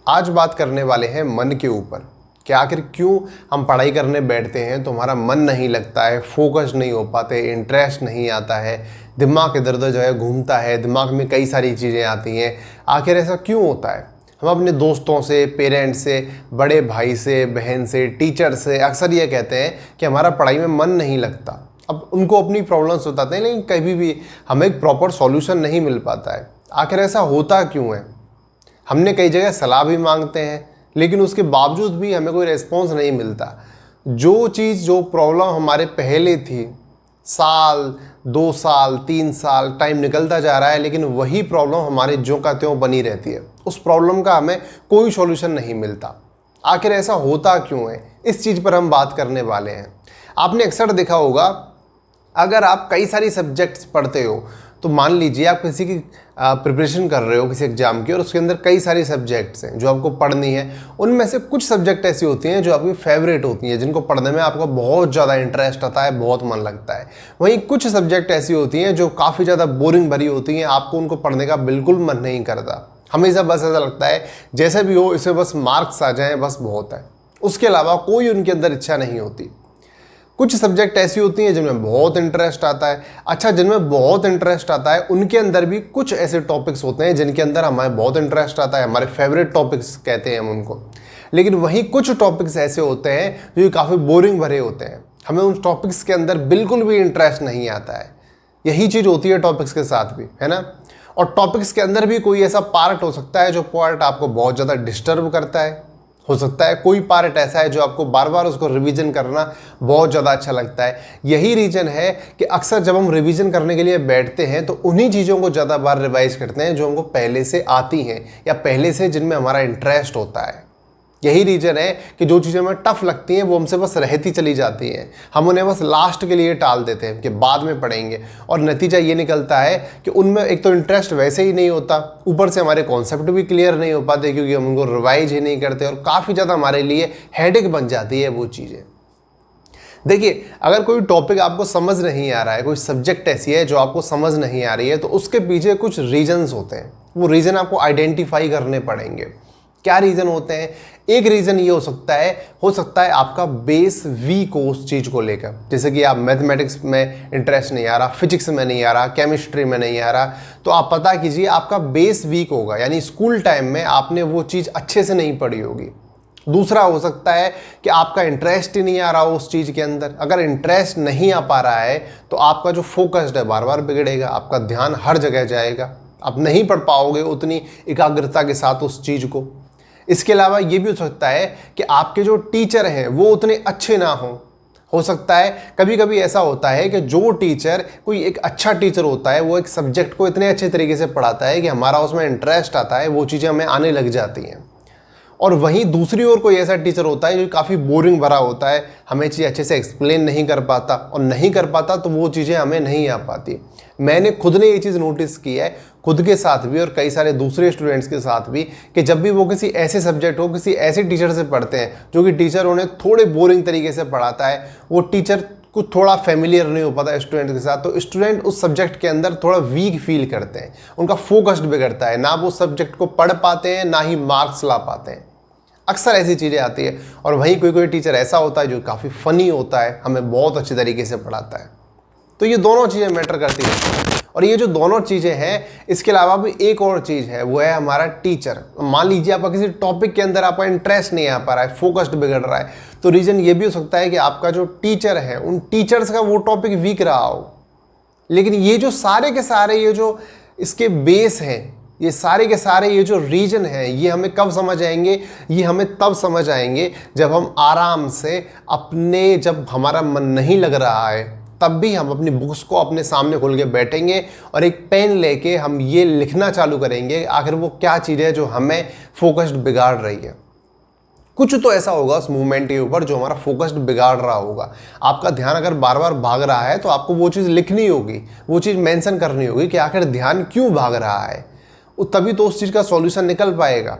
आज बात करने वाले हैं मन के ऊपर कि आखिर क्यों हम पढ़ाई करने बैठते हैं तो हमारा मन नहीं लगता है, फोकस नहीं हो पाते, इंटरेस्ट नहीं आता है, दिमाग इधर उधर जो है घूमता है, दिमाग में कई सारी चीज़ें आती हैं। आखिर ऐसा क्यों होता है? हम अपने दोस्तों से, पेरेंट्स से, बड़े भाई से, बहन से, टीचर से अक्सर ये कहते हैं कि हमारा पढ़ाई में मन नहीं लगता। अब उनको अपनी प्रॉब्लम्स बताते हैं, लेकिन कभी भी हमें एक प्रॉपर सॉल्यूशन नहीं मिल पाता है। आखिर ऐसा होता क्यों है? हमने कई जगह सलाह भी मांगते हैं, लेकिन उसके बावजूद भी हमें कोई रिस्पॉन्स नहीं मिलता। जो प्रॉब्लम हमारे पहले थी, साल, 2 साल, 3 साल टाइम निकलता जा रहा है, लेकिन वही प्रॉब्लम हमारे ज्यों का त्यों बनी रहती है। उस प्रॉब्लम का हमें कोई सॉल्यूशन नहीं मिलता। आखिर ऐसा होता क्यों है? इस चीज़ पर हम बात करने वाले हैं। आपने अक्सर देखा होगा, अगर आप कई सारी सब्जेक्ट्स पढ़ते हो तो मान लीजिए आप किसी की प्रिपरेशन कर रहे हो किसी एग्जाम की, और उसके अंदर कई सारी सब्जेक्ट्स हैं जो आपको पढ़नी है। उनमें से कुछ सब्जेक्ट ऐसी होती हैं जो आपकी फेवरेट होती हैं, जिनको पढ़ने में आपको बहुत ज़्यादा इंटरेस्ट आता है, बहुत मन लगता है। वहीं कुछ सब्जेक्ट ऐसी होती हैं जो काफ़ी ज़्यादा बोरिंग भरी होती हैं, आपको उनको पढ़ने का बिल्कुल मन नहीं करता। हमेशा बस ऐसा लगता है जैसे भी हो इसमें बस मार्क्स आ जाएँ, बस बहुत है, उसके अलावा कोई उनके अंदर इच्छा नहीं होती। कुछ सब्जेक्ट ऐसी होती हैं जिनमें बहुत इंटरेस्ट आता है। अच्छा, जिनमें बहुत इंटरेस्ट आता है उनके अंदर भी कुछ ऐसे टॉपिक्स होते हैं जिनके अंदर हमें बहुत इंटरेस्ट आता है, हमारे फेवरेट टॉपिक्स कहते हैं हम उनको। लेकिन वहीं कुछ टॉपिक्स ऐसे होते हैं जो काफ़ी बोरिंग भरे होते हैं, हमें उन टॉपिक्स के अंदर बिल्कुल भी इंटरेस्ट नहीं आता है। यही चीज़ होती है टॉपिक्स के साथ भी, है ना। और टॉपिक्स के अंदर भी कोई ऐसा पार्ट हो सकता है जो पार्ट आपको बहुत ज़्यादा डिस्टर्ब करता है। हो सकता है कोई पार्ट ऐसा है जो आपको बार बार उसको रिवीजन करना बहुत ज़्यादा अच्छा लगता है। यही रीज़न है कि अक्सर जब हम रिवीजन करने के लिए बैठते हैं तो उन्हीं चीज़ों को ज़्यादा बार रिवाइज करते हैं जो हमको पहले से आती हैं या पहले से जिनमें हमारा इंटरेस्ट होता है। यही रीज़न है कि जो चीज़ें हमें टफ लगती हैं वो हमसे बस रहती चली जाती हैं, हम उन्हें बस लास्ट के लिए टाल देते हैं कि बाद में पढ़ेंगे। और नतीजा ये निकलता है कि उनमें एक तो इंटरेस्ट वैसे ही नहीं होता, ऊपर से हमारे कॉन्सेप्ट भी क्लियर नहीं हो पाते क्योंकि हम उनको रिवाइज ही नहीं करते, और काफ़ी ज़्यादा हमारे लिए हेडेक बन जाती है वो चीज़ें। देखिए, अगर कोई टॉपिक आपको समझ नहीं आ रहा है, कोई सब्जेक्ट ऐसी है जो आपको समझ नहीं आ रही है, तो उसके पीछे कुछ रीजन्स होते हैं। वो रीज़न आपको आइडेंटिफाई करने पड़ेंगे। क्या रीज़न होते हैं? एक रीज़न ये हो सकता है आपका बेस वीक हो उस चीज़ को लेकर। जैसे कि आप मैथमेटिक्स में इंटरेस्ट नहीं आ रहा, फिजिक्स में नहीं आ रहा, केमिस्ट्री में नहीं आ रहा, तो आप पता कीजिए आपका बेस वीक होगा, यानी स्कूल टाइम में आपने वो चीज़ अच्छे से नहीं पढ़ी होगी। दूसरा हो सकता है कि आपका इंटरेस्ट ही नहीं आ रहा हो उस चीज़ के अंदर। अगर इंटरेस्ट नहीं आ पा रहा है तो आपका जो फोकस्ड है बार बार बिगड़ेगा, आपका ध्यान हर जगह जाएगा, आप नहीं पढ़ पाओगे उतनी एकाग्रता के साथ उस चीज़ को। इसके अलावा ये भी हो सकता है कि आपके जो टीचर हैं वो उतने अच्छे ना हों। हो सकता है कभी कभी ऐसा होता है कि जो टीचर कोई एक अच्छा टीचर होता है वो एक सब्जेक्ट को इतने अच्छे तरीके से पढ़ाता है कि हमारा उसमें इंटरेस्ट आता है, वो चीज़ें हमें आने लग जाती हैं। और वहीं दूसरी ओर कोई ऐसा टीचर होता है जो काफ़ी बोरिंग भरा होता है, हमें चीज़ अच्छे से एक्सप्लेन नहीं कर पाता, और नहीं कर पाता तो वो चीज़ें हमें नहीं आ पाती। मैंने खुद ने ये चीज़ नोटिस की है, खुद के साथ भी और कई सारे दूसरे स्टूडेंट्स के साथ भी, कि जब भी वो किसी ऐसे सब्जेक्ट हो, किसी ऐसे टीचर से पढ़ते हैं जो कि टीचर उन्हें थोड़े बोरिंग तरीके से पढ़ाता है, वो टीचर कुछ थोड़ा फेमिलियर नहीं हो पाता स्टूडेंट के साथ, तो स्टूडेंट उस सब्जेक्ट के अंदर थोड़ा वीक फील करते हैं, उनका फोकस्ड बिगड़ता है, ना वो सब्जेक्ट को पढ़ पाते हैं ना ही मार्क्स ला पाते हैं। अक्सर ऐसी चीज़ें आती है। और वहीं कोई टीचर ऐसा होता है जो काफ़ी फ़नी होता है, हमें बहुत अच्छे तरीके से पढ़ाता है। तो ये दोनों चीज़ें मैटर करती हैं। और ये जो दोनों चीज़ें हैं, इसके अलावा भी एक और चीज़ है, वो है हमारा टीचर। मान लीजिए आपका किसी टॉपिक के अंदर आपका इंटरेस्ट नहीं आ पा रहा है, फोकस्ड बिगड़ रहा है, तो रीज़न ये भी हो सकता है कि आपका जो टीचर है, उन टीचर्स का वो टॉपिक वीक रहा हो। लेकिन ये जो सारे के सारे ये जो इसके बेस हैं, ये सारे के सारे ये जो रीजन है, ये हमें कब समझ आएंगे? ये हमें तब समझ आएंगे जब हम आराम से जब हमारा मन नहीं लग रहा है, तब भी हम अपनी बुक्स को अपने सामने खोल के बैठेंगे और एक पेन लेके हम ये लिखना चालू करेंगे आखिर वो क्या चीज़ है जो हमें फोकस्ड बिगाड़ रही है। कुछ तो ऐसा होगा उस मूवमेंट के ऊपर जो हमारा फोकस्ड बिगाड़ रहा होगा। आपका ध्यान अगर बार बार भाग रहा है तो आपको वो चीज़ लिखनी होगी, वो चीज़ मेंशन करनी होगी कि आखिर ध्यान क्यों भाग रहा है, तभी तो उस चीज़ का सॉल्यूशन निकल पाएगा।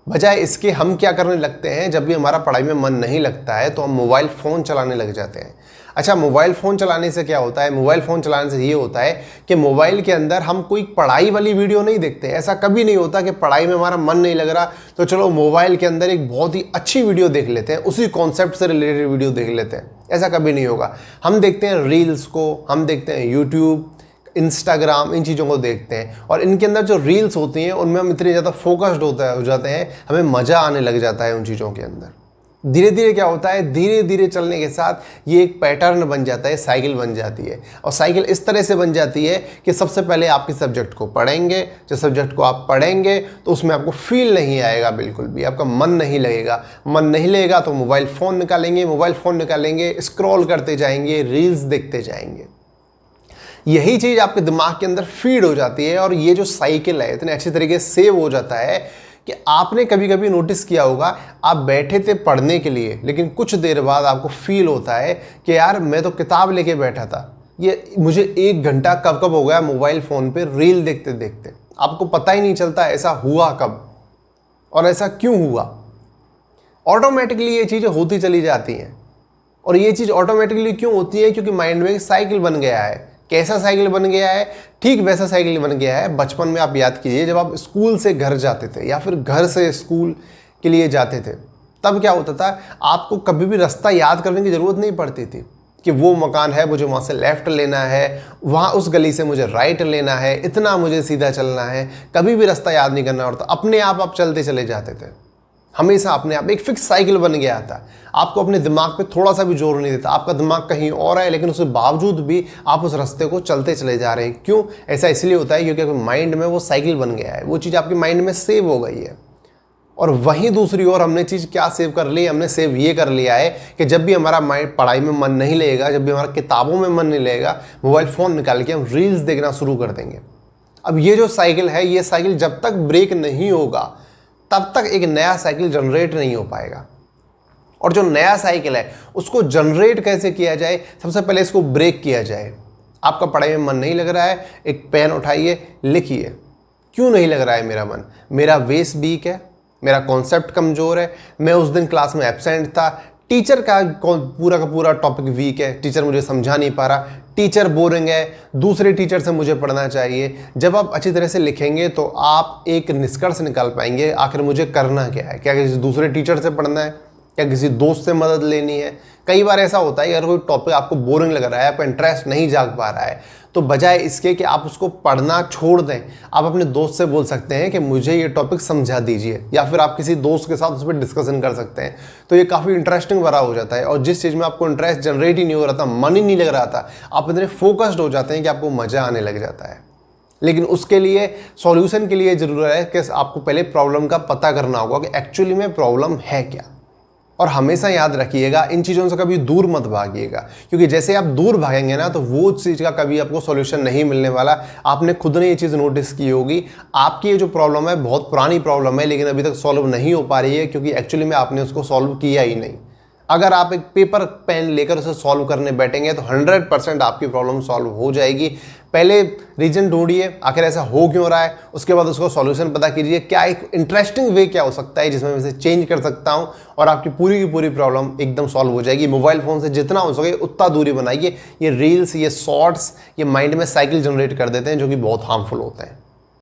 बजाय इसके हम क्या करने लगते हैं, जब भी हमारा पढ़ाई में मन नहीं लगता है तो हम मोबाइल फ़ोन चलाने लग जाते हैं। अच्छा, मोबाइल फ़ोन चलाने से क्या होता है? मोबाइल फ़ोन चलाने से ये होता है कि मोबाइल के अंदर हम कोई पढ़ाई वाली वीडियो नहीं देखते। ऐसा कभी नहीं होता कि पढ़ाई में हमारा मन नहीं लग रहा तो चलो मोबाइल के अंदर एक बहुत ही अच्छी वीडियो देख लेते हैं, उसी कॉन्सेप्ट से रिलेटेड वीडियो देख लेते हैं। ऐसा कभी नहीं होगा। हम देखते हैं रील्स को, हम देखते हैं यूट्यूब, इंस्टाग्राम, इन चीज़ों को देखते हैं और इनके अंदर जो रील्स होती हैं उनमें हम इतने ज़्यादा फोकस्ड हो जाते हैं, हमें मज़ा आने लग जाता है उन चीज़ों के अंदर। धीरे धीरे क्या होता है, धीरे धीरे चलने के साथ ये एक पैटर्न बन जाता है, साइकिल बन जाती है। और साइकिल इस तरह से बन जाती है कि सबसे पहले आपके सब्जेक्ट को पढ़ेंगे, जब सब्जेक्ट को आप पढ़ेंगे तो उसमें आपको फील नहीं आएगा, बिल्कुल भी आपका मन नहीं लगेगा। मन नहीं लगेगा तो मोबाइल फ़ोन निकालेंगे, मोबाइल फ़ोन निकालेंगे, स्क्रॉल करते जाएंगे, रील्स देखते जाएंगे। यही चीज़ आपके दिमाग के अंदर फीड हो जाती है और ये जो साइकिल है इतने अच्छे तरीके से सेव हो जाता है कि आपने कभी कभी नोटिस किया होगा, आप बैठे थे पढ़ने के लिए लेकिन कुछ देर बाद आपको फील होता है कि यार मैं तो किताब लेके बैठा था, ये मुझे 1 घंटा कब कब हो गया मोबाइल फ़ोन पे रील देखते देखते। आपको पता ही नहीं चलता ऐसा हुआ कब और ऐसा क्यों हुआ। ऑटोमेटिकली ये चीज़ें होती चली जाती हैं। और ये चीज़ ऑटोमेटिकली क्यों होती है? क्योंकि माइंड में एक साइकिल बन गया है। कैसा साइकिल बन गया है? ठीक वैसा साइकिल बन गया है। बचपन में आप याद कीजिए, जब आप स्कूल से घर जाते थे या फिर घर से स्कूल के लिए जाते थे, तब क्या होता था, आपको कभी भी रास्ता याद करने की ज़रूरत नहीं पड़ती थी कि वो मकान है, मुझे वहाँ से लेफ़्ट लेना है, वहाँ उस गली से मुझे राइट लेना है, इतना मुझे सीधा चलना है। कभी भी रास्ता याद नहीं करना पड़ता, अपने आप चलते चले जाते थे। हमेशा अपने आप एक फिक्स साइकिल बन गया था। आपको अपने दिमाग पे थोड़ा सा भी जोर नहीं देता। आपका दिमाग कहीं और है लेकिन उसके बावजूद भी आप उस रास्ते को चलते चले जा रहे हैं। क्यों? ऐसा इसलिए होता है क्योंकि आपके माइंड में वो साइकिल बन गया है, वो चीज़ आपके माइंड में सेव हो गई है। और वहीं दूसरी ओर हमने चीज़ क्या सेव कर ली? हमने सेव ये कर लिया है कि जब भी हमारा माइंड पढ़ाई में मन नहीं लगेगा, जब भी हमारा किताबों में मन नहीं लगेगा, मोबाइल फ़ोन निकाल के हम रील्स देखना शुरू कर देंगे। अब ये जो साइकिल है, ये साइकिल जब तक ब्रेक नहीं होगा तब तक एक नया साइकिल जनरेट नहीं हो पाएगा। और जो नया साइकिल है उसको जनरेट कैसे किया जाए? सबसे पहले इसको ब्रेक किया जाए। आपका पढ़ाई में मन नहीं लग रहा है, एक पेन उठाइए, लिखिए क्यों नहीं लग रहा है मेरा मन। मेरा वेस वीक है, मेरा कॉन्सेप्ट कमज़ोर है, मैं उस दिन क्लास में एब्सेंट था, टीचर का पूरा टॉपिक वीक है, टीचर मुझे समझा नहीं पा रहा, टीचर बोरिंग है, दूसरे टीचर से मुझे पढ़ना चाहिए। जब आप अच्छी तरह से लिखेंगे तो आप एक निष्कर्ष निकाल पाएंगे, आखिर मुझे करना क्या है। क्या किसी दूसरे टीचर से पढ़ना है, क्या किसी दोस्त से मदद लेनी है। कई बार ऐसा होता है कि अगर कोई टॉपिक आपको बोरिंग लग रहा है, आपका इंटरेस्ट नहीं जाग पा रहा है, तो बजाय इसके कि आप उसको पढ़ना छोड़ दें, आप अपने दोस्त से बोल सकते हैं कि मुझे ये टॉपिक समझा दीजिए, या फिर आप किसी दोस्त के साथ उस पर डिस्कशन कर सकते हैं। तो ये काफ़ी इंटरेस्टिंग भरा हो जाता है और जिस चीज़ में आपको इंटरेस्ट जनरेट ही नहीं हो रहा था, मन ही नहीं लग रहा था, आप इतने फोकस्ड हो जाते हैं कि आपको मज़ा आने लग जाता है। लेकिन उसके लिए सॉल्यूशन के लिए ज़रूरत है कि आपको पहले प्रॉब्लम का पता करना होगा कि एक्चुअली में प्रॉब्लम है क्या। और हमेशा याद रखिएगा, इन चीज़ों से कभी दूर मत भागिएगा, क्योंकि जैसे आप दूर भागेंगे ना तो वो चीज़ का कभी आपको सॉल्यूशन नहीं मिलने वाला। आपने खुद ने ये चीज़ नोटिस की होगी, आपकी ये जो प्रॉब्लम है बहुत पुरानी प्रॉब्लम है लेकिन अभी तक सॉल्व नहीं हो पा रही है, क्योंकि एक्चुअली में आपने उसको सॉल्व किया ही नहीं। अगर आप एक पेपर पेन लेकर उसे सॉल्व करने बैठेंगे तो 100% आपकी प्रॉब्लम सॉल्व हो जाएगी। पहले रीजन ढूंढिए, आखिर ऐसा हो क्यों रहा है, उसके बाद उसको सॉल्यूशन पता कीजिए, क्या एक इंटरेस्टिंग वे क्या हो सकता है जिसमें मैं इसे चेंज कर सकता हूं, और आपकी पूरी की पूरी प्रॉब्लम एकदम सॉल्व हो जाएगी। मोबाइल फ़ोन से जितना हो सके उतना दूरी बनाइए। ये रील्स, ये शॉर्ट्स, ये माइंड में साइकिल जनरेट कर देते हैं जो कि बहुत हार्मफुल होते हैं।